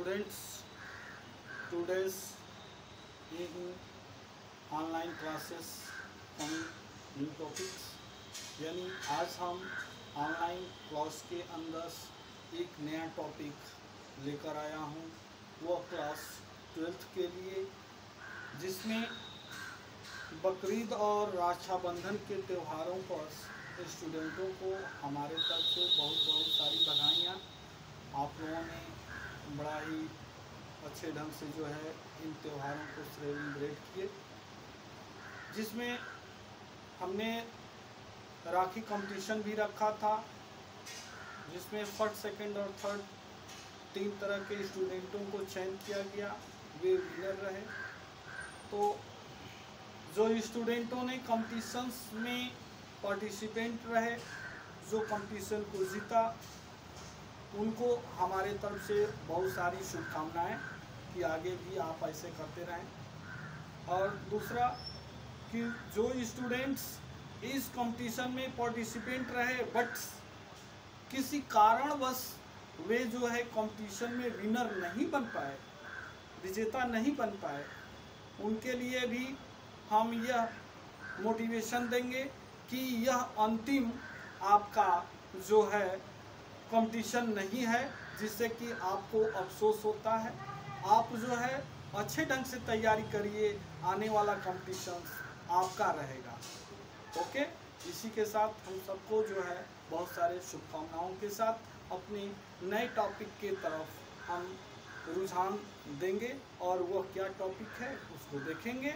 Students, today's in online classes हम new topics यानी आज हम ऑनलाइन क्लास के अंदर एक नया टॉपिक लेकर आया हूँ। वह क्लास 12th के लिए, जिसमें बकरीद और रक्षाबंधन के त्योहारों पर स्टूडेंटों को हमारे तरफ से बहुत सारी बधाइयाँ। आप लोगों ने बड़ा ही अच्छे ढंग से जो है इन त्योहारों को सेलिब्रेट किए, जिसमें हमने राखी कंपटीशन भी रखा था, जिसमें फर्स्ट, सेकंड और थर्ड 3 तरह के स्टूडेंटों को चयन किया गया, वे विनर रहे। तो जो स्टूडेंटों ने कंपटीशंस में पार्टिसिपेंट रहे, जो कंपटीशन को जीता, उनको हमारे तरफ से बहुत सारी शुभकामनाएं कि आगे भी आप ऐसे करते रहें। और दूसरा कि जो स्टूडेंट्स इस कंपटीशन में पार्टिसिपेंट रहे बट किसी कारणवश वे जो है कंपटीशन में विनर नहीं बन पाए, विजेता नहीं बन पाए, उनके लिए भी हम यह मोटिवेशन देंगे कि यह अंतिम आपका जो है कंपटीशन नहीं है, जिससे कि आपको अफसोस होता है। आप जो है अच्छे ढंग से तैयारी करिए, आने वाला कंपटीशन आपका रहेगा। ओके, इसी के साथ हम सबको जो है बहुत सारे शुभकामनाओं के साथ अपने नए टॉपिक के तरफ हम रुझान देंगे, और वह क्या टॉपिक है उसको देखेंगे।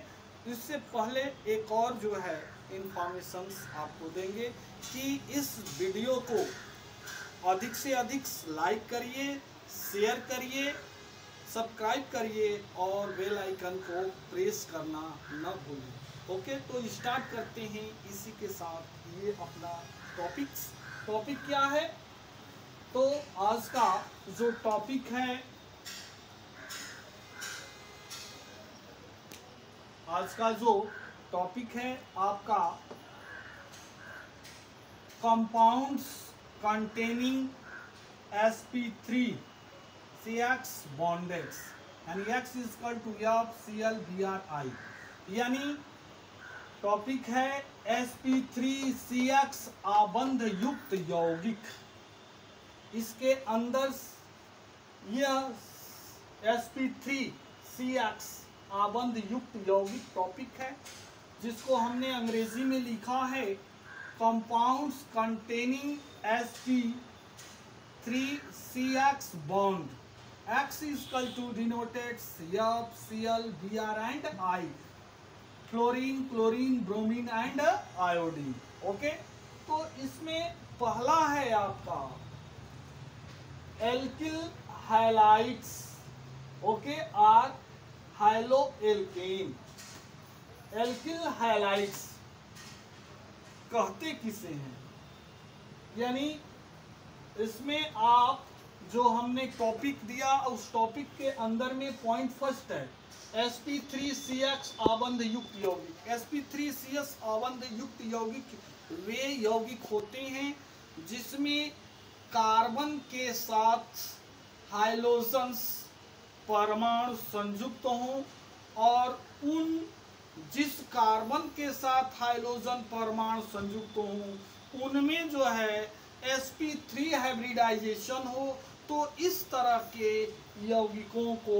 इससे पहले एक और जो है इंफॉर्मेशंस आपको देंगे कि इस वीडियो को अधिक से अधिक लाइक करिए, शेयर करिए, सब्सक्राइब करिए और बेल आइकन को प्रेस करना न भूलें। ओके, तो स्टार्ट करते हैं इसी के साथ ये अपना टॉपिक क्या है। तो आज का जो टॉपिक है, आपका compounds containing sp3 CX bondx and X is equal to FClBrI, यानी टॉपिक है sp3 CX आबंध युक्त यौगिक। इसके अंदर यह sp3 CX आबंध युक्त यौगिक टॉपिक है, जिसको हमने अंग्रेजी में लिखा है compounds containing sp3 CX bond. X is equal to denoted F, Cl, Br and I. Fluorine, chlorine, bromine and iodine. Okay, तो इसमें पहला है आपका एल्किल हाइलाइट्स, ओके, और हाइलोएल्केन। एल्किल हाइलाइट्स कहते किसे हैं, यानी इसमें आप जो हमने टॉपिक दिया उस टॉपिक के अंदर में पॉइंट फर्स्ट है sp3 CX आबंध युक्त यौगिक। sp3 CX आबंध युक्त यौगिक वे यौगिक होते हैं जिसमें कार्बन के साथ हाइड्रोजन्स परमाणु संयुक्त हों, और जिस कार्बन के साथ हाइड्रोजन परमाणु संयुक्त हों उनमें जो है sp3 हाइब्रिडाइजेशन हो, तो इस तरह के यौगिकों को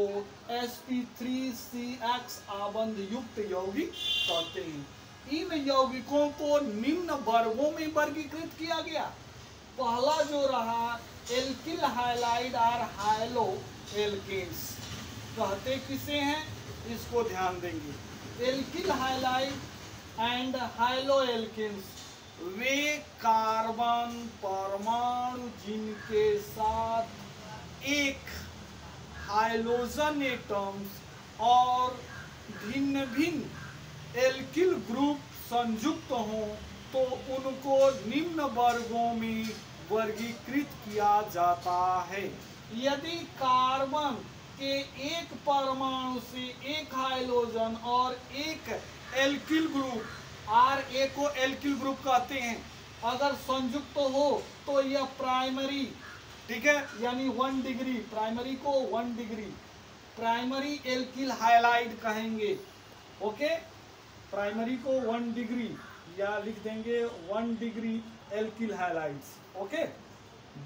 sp3 CX आबंध युक्त यौगिक कहते हैं। इन यौगिकों को निम्न वर्गों में वर्गीकृत किया गया। पहला जो रहा एल्किल हाइलाइड और हाइलोएल्केन्स। कहते किसे हैं इसको ध्यान देंगे। एल्किल हाइलाइड एंड हाइलोएल्केन्स वे कार्बन परमाणु जिनके साथ एक हाइड्रोजन एटम्स और भिन्न भिन्न एल्किल ग्रुप संयुक्त हों, तो उनको निम्न वर्गों में वर्गीकृत किया जाता है। यदि कार्बन के एक परमाणु से एक हाइड्रोजन और एक एल्किल ग्रुप, Ra को एल्किल ग्रुप कहते हैं, अगर संयुक्त हो तो यह प्राइमरी ठीक है, यानी 1 डिग्री, प्राइमरी को 1 डिग्री प्राइमरी एल्किल हाइलाइट कहेंगे। ओके, प्राइमरी को 1 डिग्री या लिख देंगे 1 डिग्री एल्किल हाइलाइट्स। ओके,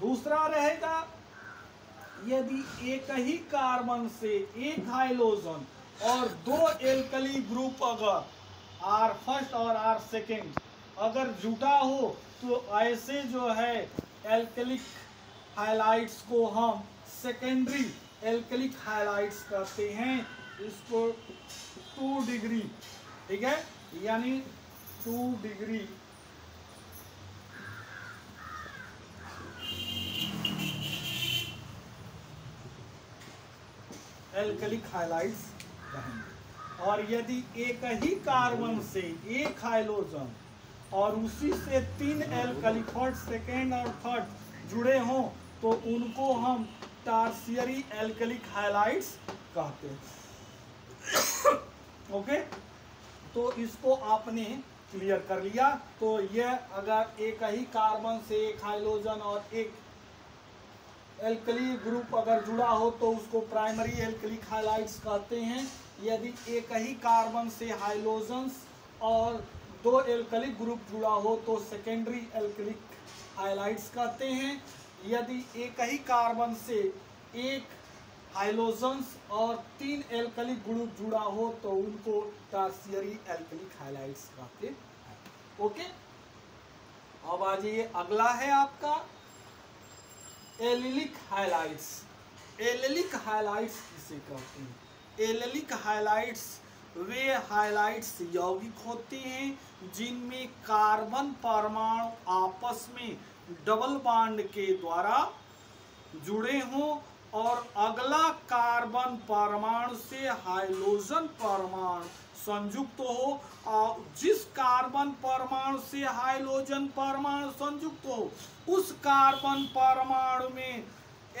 दूसरा रहेगा यदि एक ही कार्बन से एक हाइड्रोजन और 2 एल्कली ग्रुप अगर आर फर्स्ट और आर सेकेंड अगर जुटा हो तो ऐसे जो है एल्कलिक हाइलाइट्स को हम सेकेंडरी एल्कलिक हाइलाइट्स कहते हैं। इसको 2 डिग्री, ठीक है, यानी 2 डिग्री एल्कलिक हाइलाइट्स कहेंगे। और यदि एक ही कार्बन से एक हाइड्रोजन और उसी से 3 एल्कली फर्स्ट सेकेंड और थर्ड जुड़े हों तो उनको हम टर्शियरी एल्कलिक हाइलाइट्स कहते हैं। ओके, तो इसको आपने क्लियर कर लिया। तो यह अगर एक ही कार्बन से एक हाइड्रोजन और एक एल्कली ग्रुप अगर जुड़ा हो तो उसको प्राइमरी एल्कलिक हाइलाइट्स कहते हैं। यदि एक ही कार्बन से हाइड्रोजन्स और 2 एल्कलिक ग्रुप जुड़ा हो तो सेकेंडरी एल्कलिक हाइलाइट्स कहते हैं। यदि एक ही कार्बन से एक हाइड्रोजन्स और 3 एल्कलिक ग्रुप जुड़ा हो तो उनको टर्शियरी एल्कलिक हाइलाइट्स कहते हैं। ओके, अब आ जाइए, अगला है आपका एलिलिक हाइलाइट्स। एलिलिक हाइलाइट्स किसे कहते हैं? एलिलिक हाइलाइट्स वे हाइलाइट्स यौगिक होते हैं जिनमें कार्बन परमाणु आपस में डबल बॉन्ड के द्वारा जुड़े हों और अगला कार्बन परमाणु से हाइड्रोजन परमाणु संयुक्त हो और जिस कार्बन परमाणु से हाइड्रोजन परमाणु संयुक्त हो उस कार्बन परमाणु में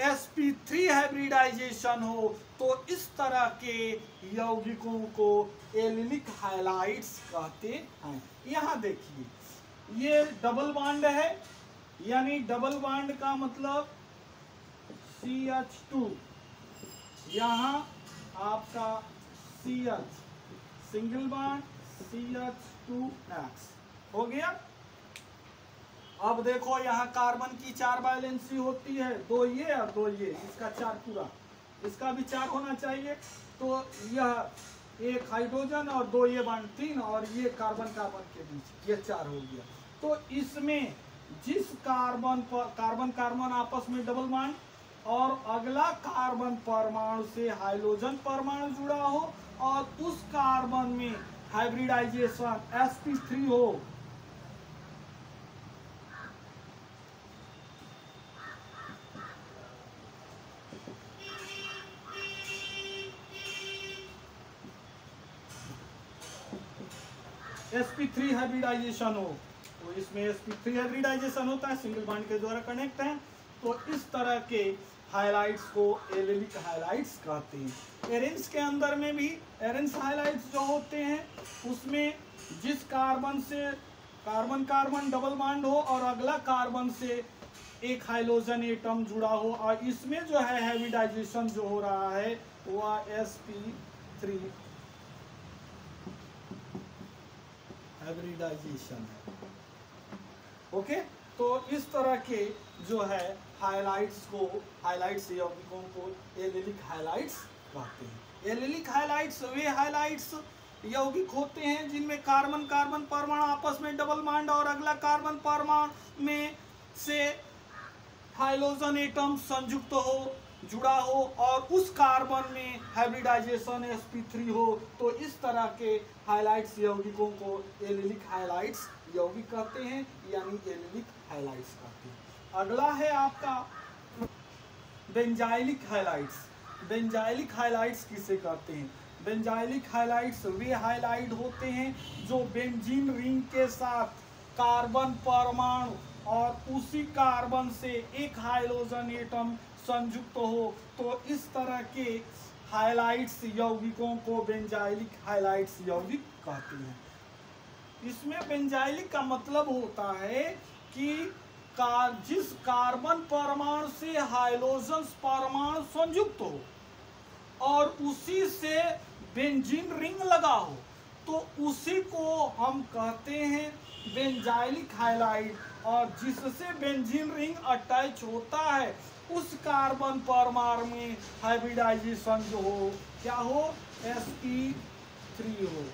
sp3 हाइब्रिडाइजेशन हो। तो इस तरह के यौगिकों को एलिलिक हाइलाइट्स कहते हैं। यहाँ देखिए, ये डबल बॉन्ड है, यानी डबल बॉन्ड का मतलब CH2, यहाँ आपका CH सिंगल बॉन्ड CH2X हो गया। अब देखो यहाँ कार्बन की 4 वैलेंसी होती है, 2 ये और 2 ये, इसका 4 पूरा, इसका भी 4 होना चाहिए। तो यह एक हाइड्रोजन और 2 ये बॉन्ड 3 और ये कार्बन कार्बन के बीच ये 4 हो गया। तो इसमें जिस कार्बन कार्बन आपस में डबल बॉन्ड और अगला कार्बन परमाणु से हाइड्रोजन परमाणु जुड़ा हो और उस कार्बन में हाइब्रिडाइजेशन sp3 हो, sp3 हाइब्रिडाइजेशन हो, तो इसमें sp3 हाइब्रिडाइजेशन होता है, सिंगल बॉन्ड के द्वारा कनेक्ट है। तो इस तरह के हाइलाइट्स को एलिलिक हाइलाइट्स कहते हैं। एरेंस के अंदर में भी एरेंस हाइलाइट्स जो होते हैं उसमें जिस कार्बन से कार्बन कार्बन डबल बॉन्ड हो और अगला कार्बन से एक हाइड्रोजन एटम जुड़ा हो और इसमें जो है हाइब्रिडाइजेशन जो हो रहा है वह sp3 हाइब्रिडाइजेशन है। ओके, तो इस तरह के जो है हाइलाइट्स यौगिकों को एलिलिक हाइलाइट्स कहते हैं। एलिलिक हाइलाइट्स वे हाइलाइट्स यौगिक होते हैं जिनमें कार्बन कार्बन परमाणु आपस में डबल बॉन्ड और अगला कार्बन परमाणु में से हाइड्रोजन एटम संयुक्त हो, जुड़ा हो और उस कार्बन में हाइब्रिडाइजेशन sp3 हो। तो इस तरह के हाइलाइट्स यौगिकों को एलिलिक हाइलाइट्स यौगिक कहते हैं, यानी एलिलिक हाइलाइट्स कहते हैं। अगला है आपका बेंजाइलिक हाइलाइट्स। बेंजाइलिक हाइलाइट्स किसे कहते हैं? बेंजाइलिक हाइलाइट्स वे हाइलाइट होते हैं जो बेंजीन रिंग के साथ कार्बन परमाणु और उसी कार्बन से एक हाइड्रोजन एटम संयुक्त हो। तो इस तरह के हाइलाइट्स यौगिकों को बेंजाइलिक हाइलाइट्स यौगिक कहते हैं। इसमें बेंजाइलिक का मतलब होता है कि जिस कार्बन परमाणु से हाइड्रोजन परमाणु संयुक्त हो और उसी से बेंजीन रिंग लगा हो, तो उसी को हम कहते हैं बेंजाइलिक हाइलाइड। और जिससे बेंजीन रिंग अटैच होता है उस कार्बन परमाणु में हाइब्रिडाइजेशन जो हो, क्या हो, sp3 हो।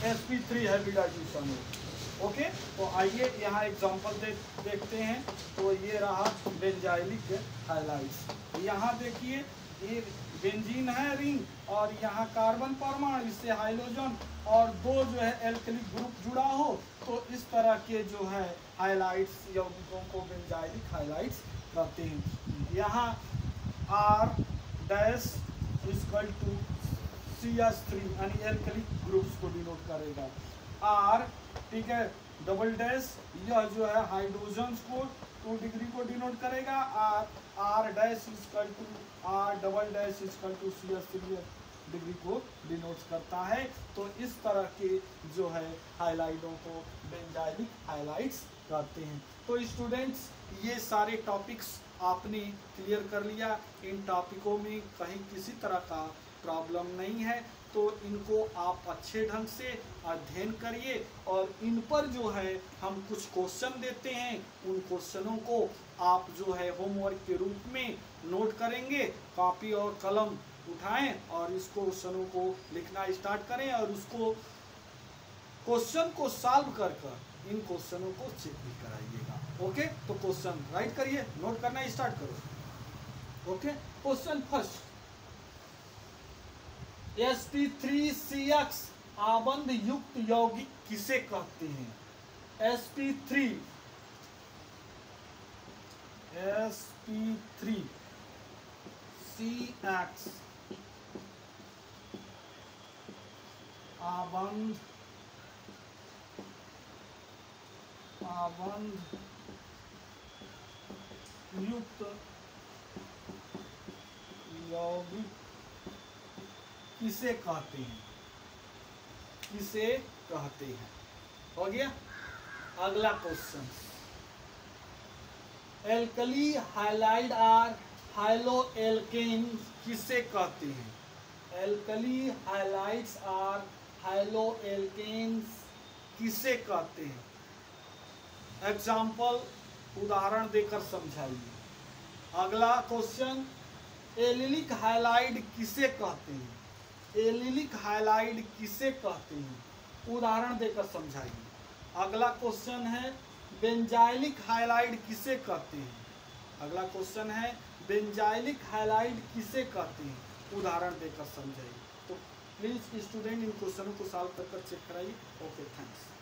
sp3 हाइब्रिडाइजेशन हो। ओके, तो आइए यहाँ एग्जांपल देखते हैं। तो ये रहा बेंजाइलिक हाइलाइड्स। यहाँ देखिए ये बेंजीन है रिंग और यहाँ कार्बन परमाणु, इससे हाइड्रोजन और दो जो है एल्कलिक ग्रुप जुड़ा हो, तो इस तरह के जो है हाइलाइट्स यौगिकों को बेंजाइलिक हाइलाइट्स कहते हैं। यहाँ R dash equal to CH3 यानी एल्कलिक ग्रुप्स को डिनोट करेगा। R, ठीक है, डबल डैश यह जो है हाइड्रोजन को 2 डिग्री को डिनोट करेगा। R dash equal to R double dash equal to CH3 degree को डिनोट करता है। तो इस तरह के जो है हाइलाइटों को बेंजाइलिक हाइलाइट्स कहते हैं। तो स्टूडेंट्स, ये सारे टॉपिक्स आपने क्लियर कर लिया। इन टॉपिकों में कहीं किसी तरह का प्रॉब्लम नहीं है, तो इनको आप अच्छे ढंग से अध्ययन करिए और इन पर जो है हम कुछ क्वेश्चन देते हैं, उन क्वेश्चनों को आप जो है होमवर्क के रूप में नोट करेंगे। कॉपी और कलम उठाएं और इस क्वेश्चनों को लिखना स्टार्ट करें और उसको क्वेश्चन को सॉल्व कर इन क्वेश्चनों को चेक भी कराइएगा। ओके, तो क्वेश्चन राइट करिए, नोट करना स्टार्ट करो। ओके, क्वेश्चन फर्स्ट, sp3CX आबंध युक्त यौगिक किसे कहते हैं? sp3CX आबंध युक्त यौगिक किसे कहते हैं? किसे कहते हैं? हो गया। अगला question, alkyl halide or halo alkanes किसे कहते हैं? Alkyl halides or halo alkanes किसे कहते हैं? एग्जाम्पल, उदाहरण देकर समझाइए। अगला क्वेश्चन, एलिलिक हाइलाइड किसे कहते हैं? एलिलिक हाइलाइड किसे कहते हैं? उदाहरण देकर समझाइए। अगला क्वेश्चन है, बेंजाइलिक हाइलाइड किसे कहते हैं? अगला क्वेश्चन है, बेंजाइलिक हाइलाइड किसे कहते हैं? उदाहरण देकर समझाइए। तो प्लीज स्टूडेंट इन क्वेश्चनों को सॉल्व कर चेक कराइए। Okay, thanks.